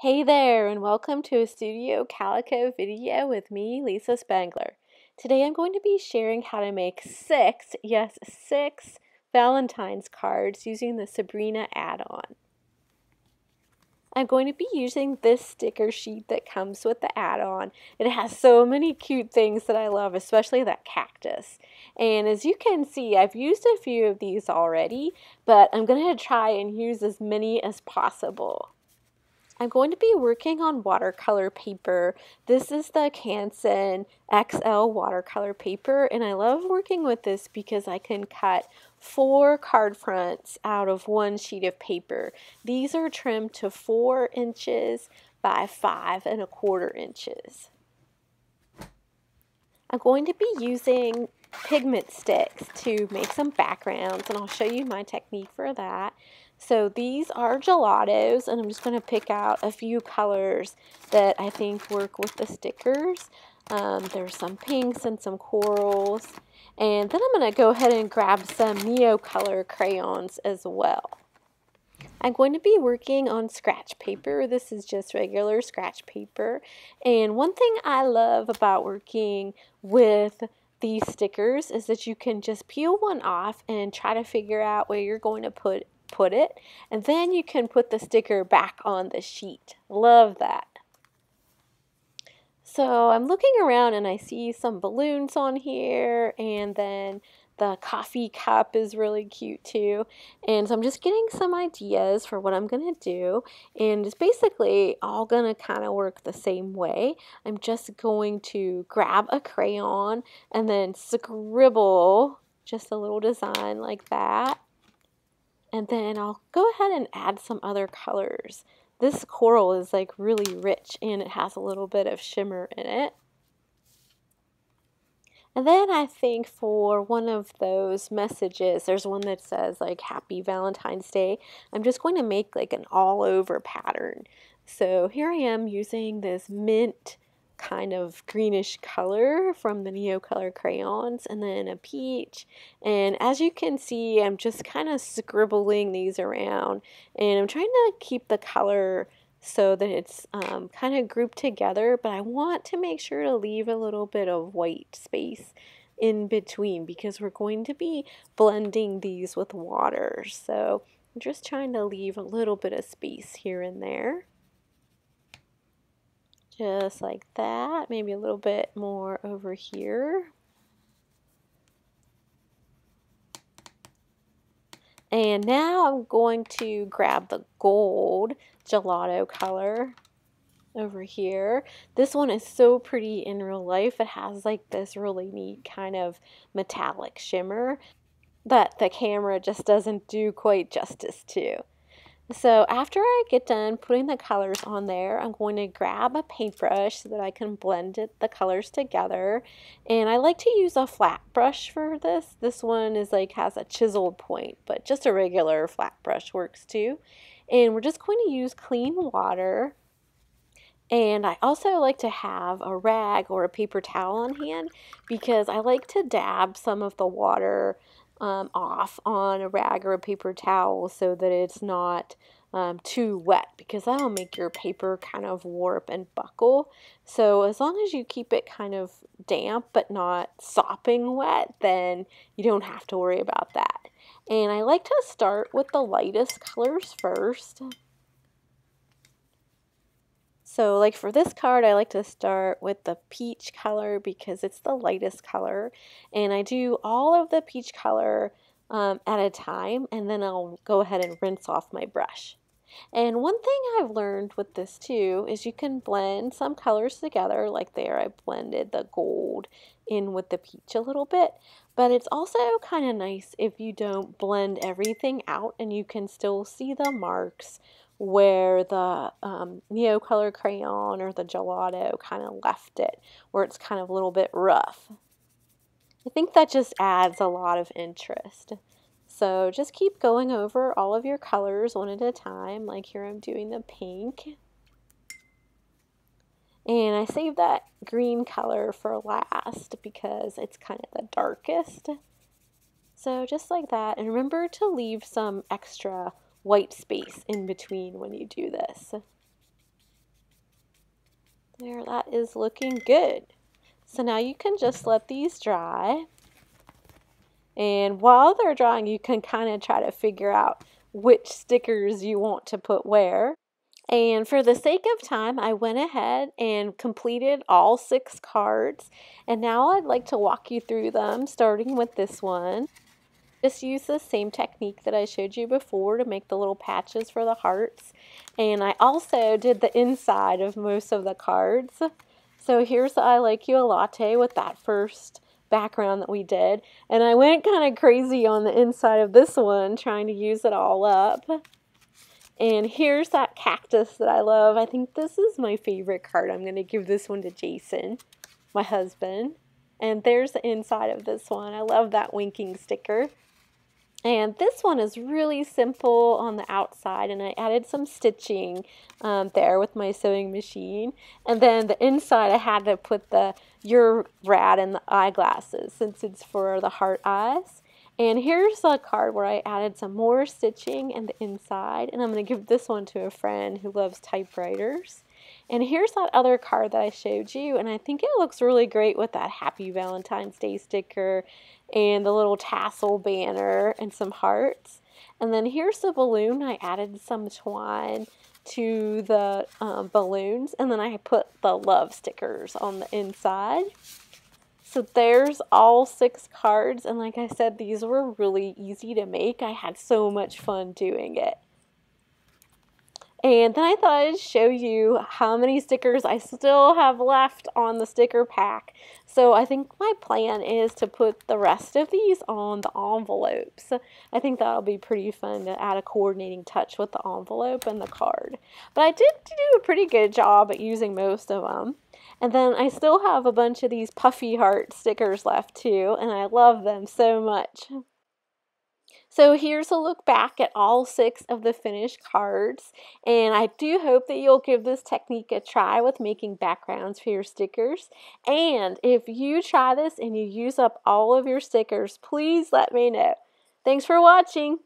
Hey there, and welcome to a Studio Calico video with me, Lisa Spangler. Today I'm going to be sharing how to make six Valentine's cards using the Sabrina add-on. I'm going to be using this sticker sheet that comes with the add-on. It has so many cute things that I love, especially that cactus. And as you can see, I've used a few of these already, but I'm going to try and use as many as possible. I'm going to be working on watercolor paper. This is the Canson XL watercolor paper, and I love working with this because I can cut 4 card fronts out of one sheet of paper. These are trimmed to 4 inches by 5¼ inches. I'm going to be using pigment sticks to make some backgrounds, and I'll show you my technique for that. So these are gelatos, and I'm just going to pick out a few colors that I think work with the stickers. There's some pinks and some corals, and then I'm going to go ahead and grab some Neocolor crayons as well. I'm going to be working on scratch paper. This is just regular scratch paper. And one thing I love about working with these stickers is that you can just peel one off and try to figure out where you're going to put it. And then you can put the sticker back on the sheet. Love that. So I'm looking around and I see some balloons on here, and then the coffee cup is really cute too. And so I'm just getting some ideas for what I'm going to do, and it's basically all going to kind of work the same way. I'm just going to grab a crayon and then scribble just a little design like that. And then I'll go ahead and add some other colors. This coral is like really rich and it has a little bit of shimmer in it. And then I think for one of those messages, there's one that says like Happy Valentine's Day. I'm just going to make like an all over pattern. So here I am using this mint kind of greenish color from the Neocolor crayons, and then a peach. And as you can see, I'm just kind of scribbling these around, and I'm trying to keep the color so that it's kind of grouped together, but I want to make sure to leave a little bit of white space in between because we're going to be blending these with water. So I'm just trying to leave a little bit of space here and there. Just like that, maybe a little bit more over here. And now I'm going to grab the gold gelato color over here. This one is so pretty in real life. It has like this really neat kind of metallic shimmer that the camera just doesn't do quite justice to. So after I get done putting the colors on there, I'm going to grab a paintbrush so that I can blend the colors together. And I like to use a flat brush for this. This one is like has a chiseled point, but just a regular flat brush works too. And we're just going to use clean water. And I also like to have a rag or a paper towel on hand because I like to dab some of the water off on a rag or a paper towel so that it's not too wet, because that'll make your paper kind of warp and buckle. So as long as you keep it kind of damp but not sopping wet, then you don't have to worry about that. And I like to start with the lightest colors first. So like for this card, I like to start with the peach color because it's the lightest color. And I do all of the peach color at a time, and then I'll go ahead and rinse off my brush. And one thing I've learned with this too is you can blend some colors together. Like there, I blended the gold in with the peach a little bit. But it's also kind of nice if you don't blend everything out and you can still see the marks where the Neocolor crayon or the gelato kind of left it, where it's kind of a little bit rough. I think that just adds a lot of interest. So just keep going over all of your colors one at a time. Like here I'm doing the pink. And I saved that green color for last because it's kind of the darkest. So just like that. And remember to leave some extra white space in between when you do this. There, that is looking good. So now you can just let these dry. And while they're drying, you can kind of try to figure out which stickers you want to put where. And for the sake of time, I went ahead and completed all 6 cards. And now I'd like to walk you through them, starting with this one. Just use the same technique that I showed you before to make the little patches for the hearts. And I also did the inside of most of the cards. So here's the I Like You a Latte with that first background that we did. And I went kind of crazy on the inside of this one, trying to use it all up. And here's that cactus that I love. I think this is my favorite card. I'm going to give this one to Jason, my husband. And there's the inside of this one. I love that winking sticker. And this one is really simple on the outside, and I added some stitching there with my sewing machine. And then the inside, I had to put the "You're Rad" in the eyeglasses since it's for the heart eyes. And here's a card where I added some more stitching in the inside, and I'm going to give this one to a friend who loves typewriters. And here's that other card that I showed you, and I think it looks really great with that Happy Valentine's Day sticker and the little tassel banner and some hearts. And then here's the balloon. I added some twine to the balloons, and then I put the love stickers on the inside. So there's all 6 cards, and like I said, these were really easy to make. I had so much fun doing it. And then I thought I'd show you how many stickers I still have left on the sticker pack. So I think my plan is to put the rest of these on the envelopes. I think that'll be pretty fun to add a coordinating touch with the envelope and the card. But I did do a pretty good job at using most of them. And then I still have a bunch of these puffy heart stickers left too, and I love them so much. So here's a look back at all 6 of the finished cards, and I do hope that you'll give this technique a try with making backgrounds for your stickers. And if you try this and you use up all of your stickers, please let me know. Thanks for watching.